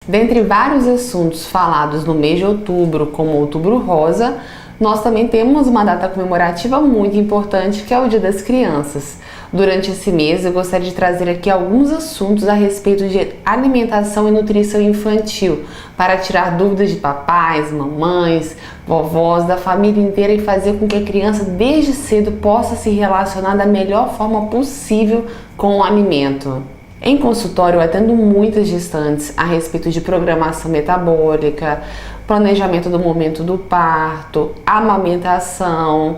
Dentre vários assuntos falados no mês de outubro, como Outubro Rosa, nós também temos uma data comemorativa muito importante, que é o Dia das Crianças. Durante esse mês, eu gostaria de trazer aqui alguns assuntos a respeito de alimentação e nutrição infantil, para tirar dúvidas de papais, mamães, vovós, da família inteira e fazer com que a criança desde cedo possa se relacionar da melhor forma possível com o alimento. Em consultório, eu atendo muitas gestantes a respeito de programação metabólica, planejamento do momento do parto, amamentação.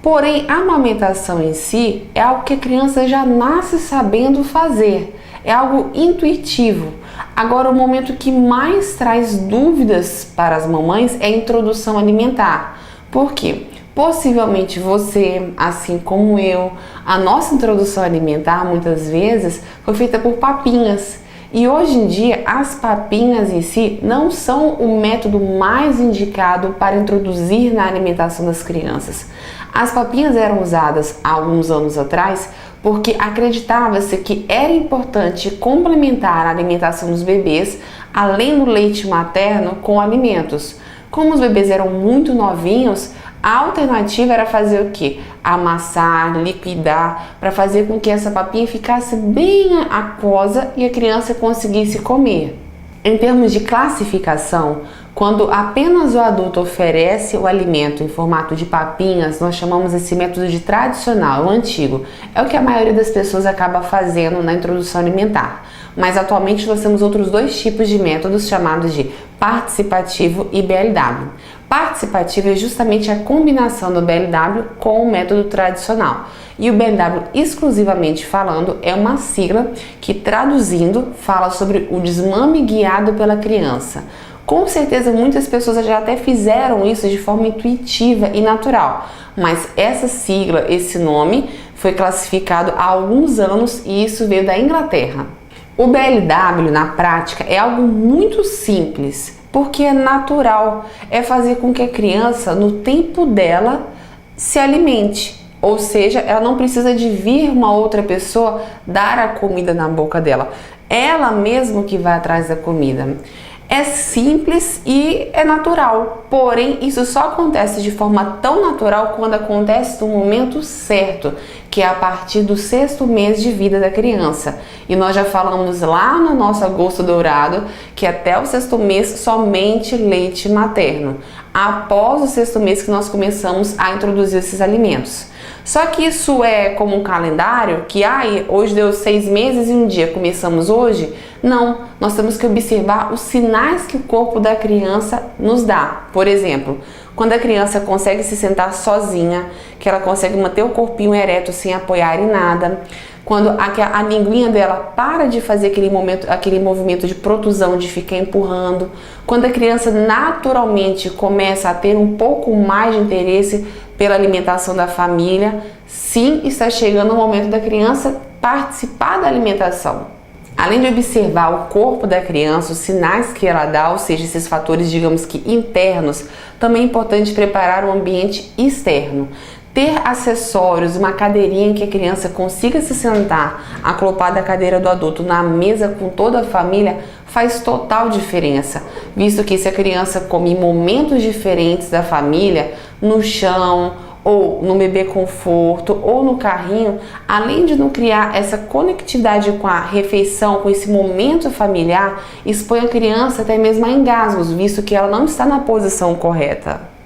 Porém, a amamentação em si é algo que a criança já nasce sabendo fazer, é algo intuitivo. Agora, o momento que mais traz dúvidas para as mamães é a introdução alimentar. Por quê? Possivelmente você, assim como eu, a nossa introdução alimentar muitas vezes foi feita por papinhas. E hoje em dia as papinhas em si não são o método mais indicado para introduzir na alimentação das crianças. As papinhas eram usadas há alguns anos atrás porque acreditava-se que era importante complementar a alimentação dos bebês, além do leite materno, com alimentos. Como os bebês eram muito novinhos, a alternativa era fazer o quê? Amassar, liquidar, para fazer com que essa papinha ficasse bem aquosa e a criança conseguisse comer. Em termos de classificação, quando apenas o adulto oferece o alimento em formato de papinhas, nós chamamos esse método de tradicional, o antigo. É o que a maioria das pessoas acaba fazendo na introdução alimentar. Mas atualmente nós temos outros dois tipos de métodos chamados de participativo e BLW. Participativo é justamente a combinação do BLW com o método tradicional. E o BLW, exclusivamente falando, é uma sigla que, traduzindo, fala sobre o desmame guiado pela criança. Com certeza muitas pessoas já até fizeram isso de forma intuitiva e natural, mas essa sigla, esse nome, foi classificado há alguns anos e isso veio da Inglaterra. O BLW, na prática, é algo muito simples, porque é natural, é fazer com que a criança, no tempo dela, se alimente. Ou seja, ela não precisa de vir uma outra pessoa dar a comida na boca dela. Ela mesma que vai atrás da comida. É simples e é natural, porém isso só acontece de forma tão natural quando acontece no momento certo, que é a partir do 6º mês de vida da criança. E nós já falamos lá no nosso Agosto Dourado que até o 6º mês somente leite materno. Após o 6º mês que nós começamos a introduzir esses alimentos. Só que isso é como um calendário que hoje deu 6 meses e um dia, começamos hoje? Não, nós temos que observar os sinais que o corpo da criança nos dá. Por exemplo, quando a criança consegue se sentar sozinha, que ela consegue manter o corpinho ereto sem apoiar em nada, quando a linguinha dela para de fazer aquele movimento de protusão, de ficar empurrando, quando a criança naturalmente começa a ter um pouco mais de interesse pela alimentação da família, sim, está chegando o momento da criança participar da alimentação. Além de observar o corpo da criança, os sinais que ela dá, ou seja, esses fatores, digamos que internos, também é importante preparar um ambiente externo. Ter acessórios, uma cadeirinha em que a criança consiga se sentar acoplada à cadeira do adulto na mesa com toda a família faz total diferença, visto que se a criança come em momentos diferentes da família, no chão, ou no bebê conforto, ou no carrinho, além de não criar essa conectividade com a refeição, com esse momento familiar, expõe a criança até mesmo a engasgos, visto que ela não está na posição correta.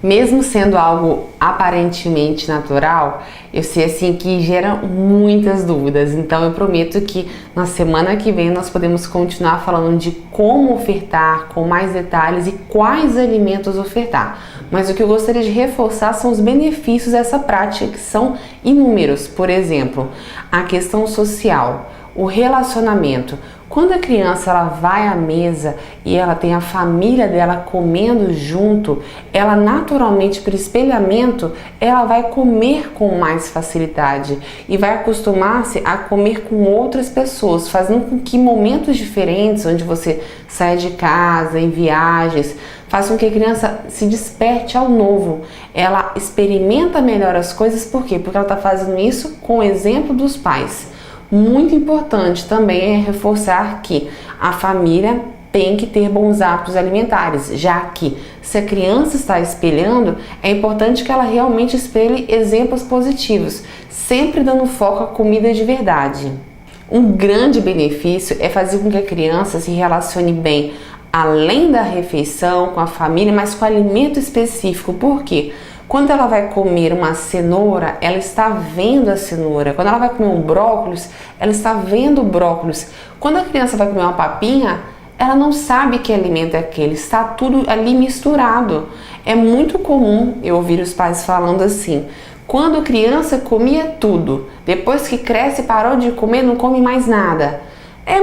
Mesmo sendo algo aparentemente natural, eu sei assim que gera muitas dúvidas, então eu prometo que na semana que vem nós podemos continuar falando de como ofertar com mais detalhes e quais alimentos ofertar. Mas o que eu gostaria de reforçar são os benefícios dessa prática, que são inúmeros. Por exemplo, a questão social, o relacionamento. Quando a criança ela vai à mesa e ela tem a família dela comendo junto, ela naturalmente, por espelhamento, ela vai comer com mais facilidade e vai acostumar-se a comer com outras pessoas, fazendo com que momentos diferentes, onde você sai de casa, em viagens, faz com que a criança se desperte ao novo. Ela experimenta melhor as coisas, por quê? Porque ela está fazendo isso com o exemplo dos pais. Muito importante também é reforçar que a família tem que ter bons hábitos alimentares, já que se a criança está espelhando, é importante que ela realmente espelhe exemplos positivos, sempre dando foco à comida de verdade. Um grande benefício é fazer com que a criança se relacione bem, além da refeição, com a família, mas com alimento específico. Por quê? Quando ela vai comer uma cenoura, ela está vendo a cenoura. Quando ela vai comer um brócolis, ela está vendo o brócolis. Quando a criança vai comer uma papinha, ela não sabe que alimento é aquele, está tudo ali misturado. É muito comum eu ouvir os pais falando assim: quando criança comia tudo, depois que cresce parou de comer, não come mais nada.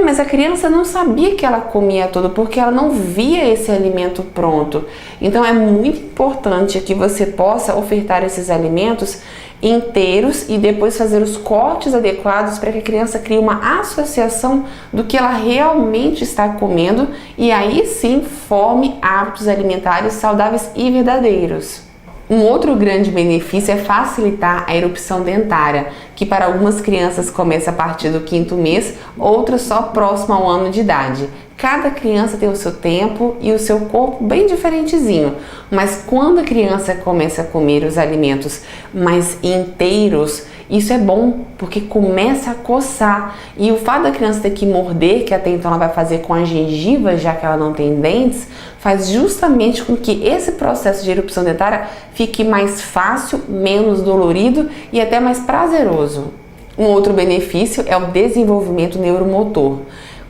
Mas a criança não sabia que ela comia tudo, porque ela não via esse alimento pronto. Então é muito importante que você possa ofertar esses alimentos inteiros e depois fazer os cortes adequados para que a criança crie uma associação do que ela realmente está comendo e aí sim forme hábitos alimentares saudáveis e verdadeiros. Um outro grande benefício é facilitar a erupção dentária, que para algumas crianças começa a partir do 5º mês, outras só próximo ao ano de idade. Cada criança tem o seu tempo e o seu corpo bem diferentezinho, mas quando a criança começa a comer os alimentos mais inteiros, isso é bom, porque começa a coçar. E o fato da criança ter que morder, que até então ela vai fazer com a gengiva, já que ela não tem dentes, faz justamente com que esse processo de erupção dentária fique mais fácil, menos dolorido e até mais prazeroso. Um outro benefício é o desenvolvimento neuromotor.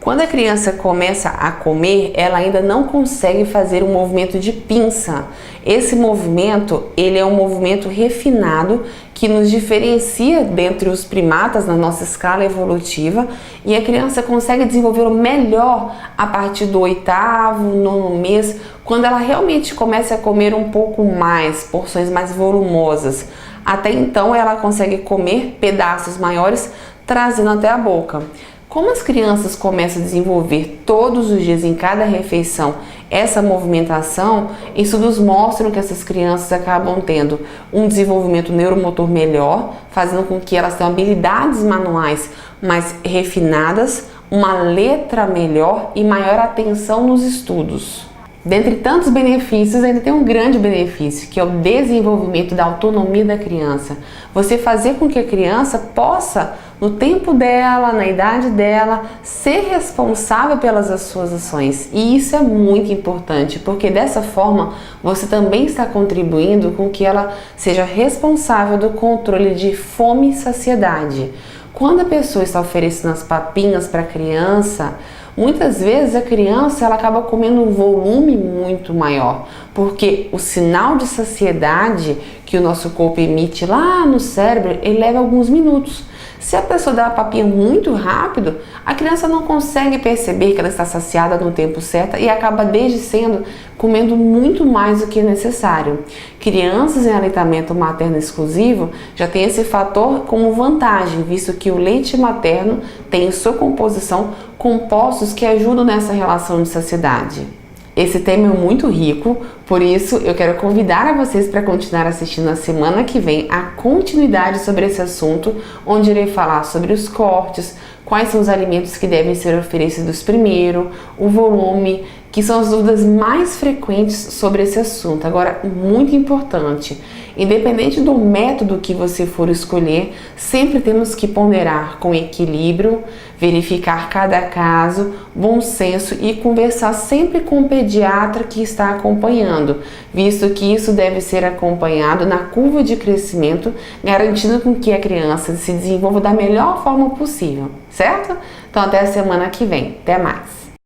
Quando a criança começa a comer, ela ainda não consegue fazer um movimento de pinça. Esse movimento, ele é um movimento refinado que nos diferencia dentre os primatas na nossa escala evolutiva e a criança consegue desenvolvê-lo melhor a partir do 8º, 9º mês, quando ela realmente começa a comer um pouco mais, porções mais volumosas. Até então ela consegue comer pedaços maiores, trazendo até a boca. Como as crianças começam a desenvolver todos os dias em cada refeição essa movimentação, estudos mostram que essas crianças acabam tendo um desenvolvimento neuromotor melhor, fazendo com que elas tenham habilidades manuais mais refinadas, uma letra melhor e maior atenção nos estudos. Dentre tantos benefícios, ainda tem um grande benefício, que é o desenvolvimento da autonomia da criança. Você fazer com que a criança possa, no tempo dela, na idade dela, ser responsável pelas suas ações. E isso é muito importante, porque dessa forma você também está contribuindo com que ela seja responsável do controle de fome e saciedade. Quando a pessoa está oferecendo as papinhas para a criança, muitas vezes a criança ela acaba comendo um volume muito maior, porque o sinal de saciedade que o nosso corpo emite lá no cérebro, ele leva alguns minutos. Se a pessoa dá a papinha muito rápido, a criança não consegue perceber que ela está saciada no tempo certo e acaba desde cedo comendo muito mais do que é necessário. Crianças em aleitamento materno exclusivo já tem esse fator como vantagem, visto que o leite materno tem em sua composição compostos que ajudam nessa relação de saciedade. Esse tema é muito rico, por isso eu quero convidar a vocês para continuar assistindo na semana que vem a continuidade sobre esse assunto, onde irei falar sobre os cortes, quais são os alimentos que devem ser oferecidos primeiro, o volume, que são as dúvidas mais frequentes sobre esse assunto. Agora, muito importante, independente do método que você for escolher, sempre temos que ponderar com equilíbrio, verificar cada caso, bom senso e conversar sempre com o pediatra que está acompanhando, visto que isso deve ser acompanhado na curva de crescimento, garantindo com que a criança se desenvolva da melhor forma possível, certo? Então até a semana que vem. Até mais!